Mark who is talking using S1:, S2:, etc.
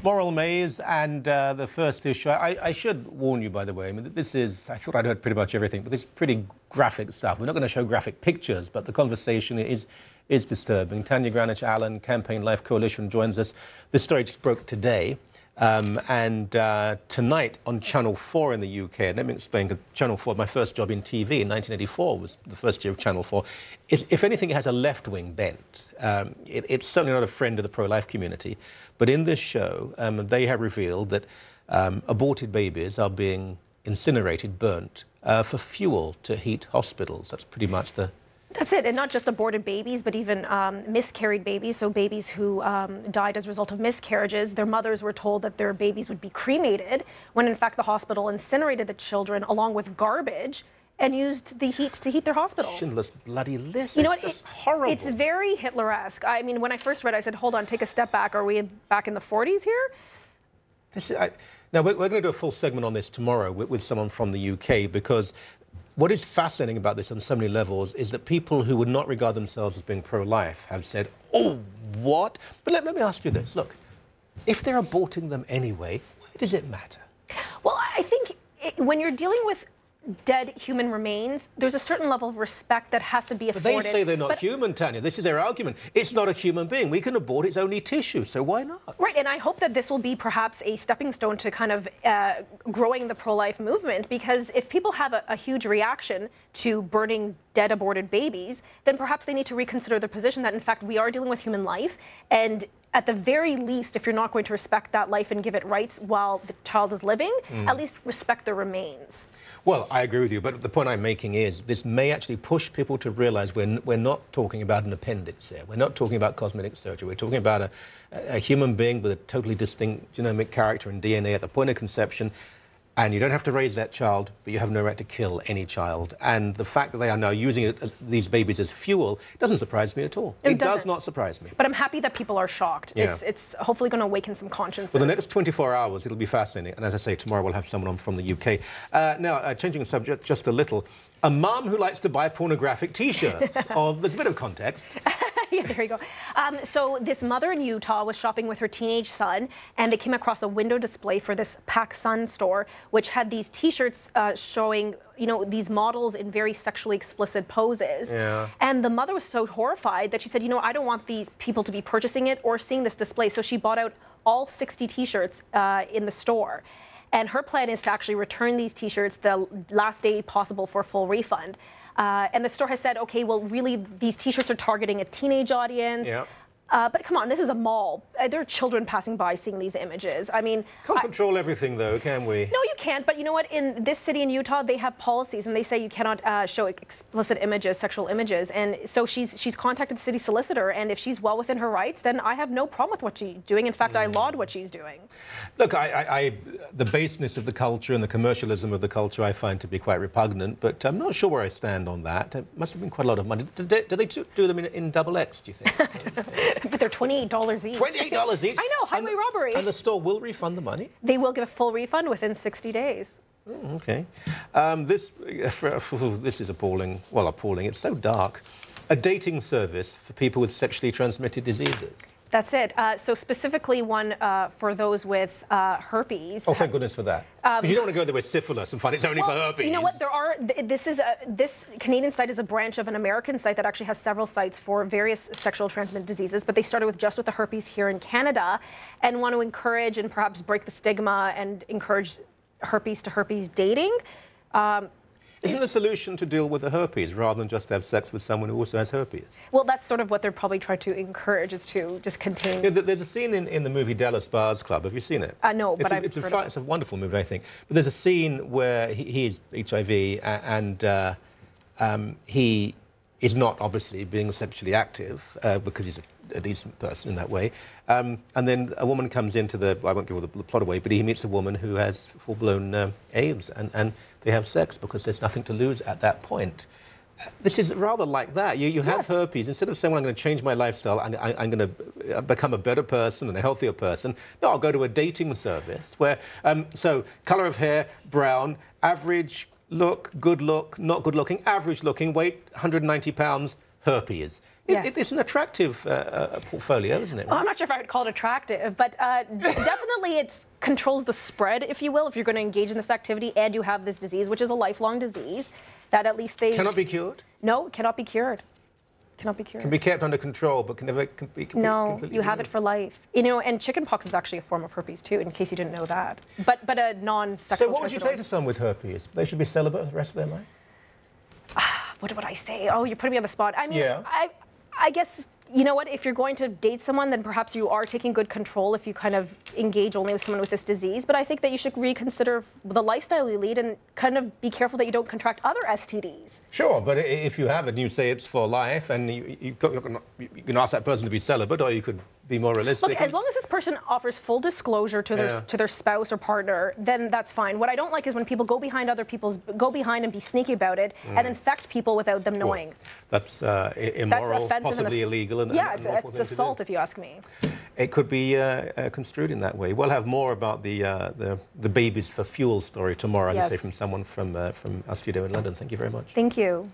S1: Moral Maze and the first issue. I should warn you, by the way, I mean, this is, I thought I'd heard pretty much everything, but this is pretty graphic stuff. We're not going to show graphic pictures, but the conversation is disturbing. Tanya Greenwich-Allen, Campaign Life Coalition, joins us. This story just broke today. Tonight on Channel 4 in the UK, and let me explain, because Channel 4, my first job in TV in 1984 was the first year of Channel 4. If anything, it has a left-wing bent. It's certainly not a friend of the pro-life community. But in this show, they have revealed that aborted babies are being incinerated, burnt, for fuel to heat hospitals. That's pretty much the...
S2: That's it, and not just aborted babies, but even miscarried babies, so babies who died as a result of miscarriages. Their mothers were told that their babies would be cremated, when in fact the hospital incinerated the children along with garbage and used the heat to heat their hospitals.
S1: Schindler's bloody list.
S2: You know what?
S1: It's just horrible.
S2: It's very Hitler-esque. I mean, when I first read it, I said, hold on, take a step back. Are we back in the 40s here?
S1: Now, we're going to do a full segment on this tomorrow with someone from the UK, because what is fascinating about this on so many levels is that people who would not regard themselves as being pro-life have said, oh, what? But let me ask you this. Look, if they're aborting them anyway, why does it matter?
S2: Well, I think when you're dealing with dead human remains, there's a certain level of respect that has to be afforded.
S1: But they say they're not human, Tanya. This is their argument. It's not a human being. We can abort, it's only tissue, so why not?
S2: Right, and I hope that this will be perhaps a stepping stone to kind of growing the pro-life movement, because if people have a huge reaction to burning dead aborted babies, then perhaps they need to reconsider their position that, in fact, we are dealing with human life, and at the very least, if you're not going to respect that life and give it rights while the child is living, at least respect the remains.
S1: Well, I agree with you, but the point I'm making is this may actually push people to realize we're not talking about an appendix here. We're not talking about cosmetic surgery. We're talking about a human being with a totally distinct genomic character and DNA at the point of conception. And you don't have to raise that child, but you have no right to kill any child. And the fact that they are now using these babies as fuel doesn't surprise me at all. It does not surprise me.
S2: But I'm happy that people are shocked. Yeah. It's hopefully going to awaken some conscience.
S1: For the next 24 hours, it'll be fascinating. And as I say, tomorrow we'll have someone on from the UK. Now, changing the subject just a little, a mum who likes to buy pornographic T-shirts. There's a bit of context.
S2: Yeah, there you go. So this mother in Utah was shopping with her teenage son, and they came across a window display for this PacSun store, which had these T-shirts showing, you know, these models in very sexually explicit poses. Yeah. And the mother was so horrified that she said, you know, I don't want these people to be purchasing it or seeing this display. So she bought out all 60 T-shirts in the store. And her plan is to actually return these T-shirts the last day possible for a full refund. And the store has said, okay, well, really, these T-shirts are targeting a teenage audience. Yeah. But come on, this is a mall. There are children passing by seeing these images. I mean...
S1: Can't control everything, though, can we?
S2: No, you can't. But you know what? In this city in Utah, they have policies, and they say you cannot show explicit images, sexual images. And so she's contacted the city solicitor, and if she's well within her rights, then I have no problem with what she's doing. In fact, I laud what she's doing.
S1: Look, the baseness of the culture and the commercialism of the culture I find to be quite repugnant, but I'm not sure where I stand on that. It must have been quite a lot of money. Do they do them in XX, do you think?
S2: But they're $28 each.
S1: $28 each?
S2: I know, highway robbery.
S1: And the store will refund the money?
S2: They will give a full refund within 60 days.
S1: Oh, okay. This is appalling. Well, appalling. It's so dark. A dating service for people with sexually transmitted diseases. That's
S2: it. So specifically one for those with herpes.
S1: Oh, thank goodness for that. Because you don't want to go there with syphilis and find it's only for herpes.
S2: You know what? There are. This Canadian site is a branch of an American site that actually has several sites for various sexual transmitted diseases. But they started with just with the herpes here in Canada, and want to encourage and perhaps break the stigma and encourage herpes to herpes dating.
S1: Isn't the solution to deal with the herpes rather than just have sex with someone who also has herpes?
S2: Well, that's sort of what they're probably trying to encourage, is to just contain...
S1: Yeah, there's a scene in the movie Dallas Bars Club. Have you seen it?
S2: No, but I've heard of it.
S1: It's a wonderful movie, I think. But there's a scene where he's HIV and he is not, obviously, being sexually active because he's a decent person in that way. And then a woman comes into I won't give all the plot away, but he meets a woman who has full-blown AIDS, and they have sex because there's nothing to lose at that point. This is rather like that. You have herpes. Instead of saying, well, I'm going to change my lifestyle, I'm going to become a better person and a healthier person, no, I'll go to a dating service where, so, colour of hair, brown, average look, good look, not good looking, average looking, weight, 190 pounds, herpes.
S2: Yes.
S1: It's an attractive portfolio, isn't it?
S2: Well, I'm not sure if I would call it attractive, but definitely it controls the spread, if you will, if you're going to engage in this activity and you have this disease, which is a lifelong disease, that at least they...
S1: Cannot be cured?
S2: No, cannot be cured. Cannot be cured.
S1: Can be kept under control, but can never be
S2: No, you have it for life. You know, and chickenpox is actually a form of herpes too, in case you didn't know that. But a non-sexual.
S1: So what would you say to someone with herpes? They should be celibate the rest of their life?
S2: What would I say? Oh, you're putting me on the spot. I mean,
S1: yeah.
S2: I guess, you know what, if you're going to date someone, then perhaps you are taking good control if you kind of engage only with someone with this disease. But I think that you should reconsider the lifestyle you lead and kind of be careful that you don't contract other STDs.
S1: Sure, but if you have it and you say it's for life, and you can ask that person to be celibate, or you could be more realistic.
S2: Look, as long as this person offers full disclosure to their spouse or partner, then that's fine. What I don't like is when people go behind and be sneaky about it and infect people without them knowing.
S1: Well, that's immoral,
S2: that's
S1: possibly illegal, and
S2: yeah,
S1: it's
S2: it's assault if you ask me.
S1: It could be construed in that way. We'll have more about the babies for fuel story tomorrow, as I say, from someone from our studio in London. Thank you very much.
S2: Thank you.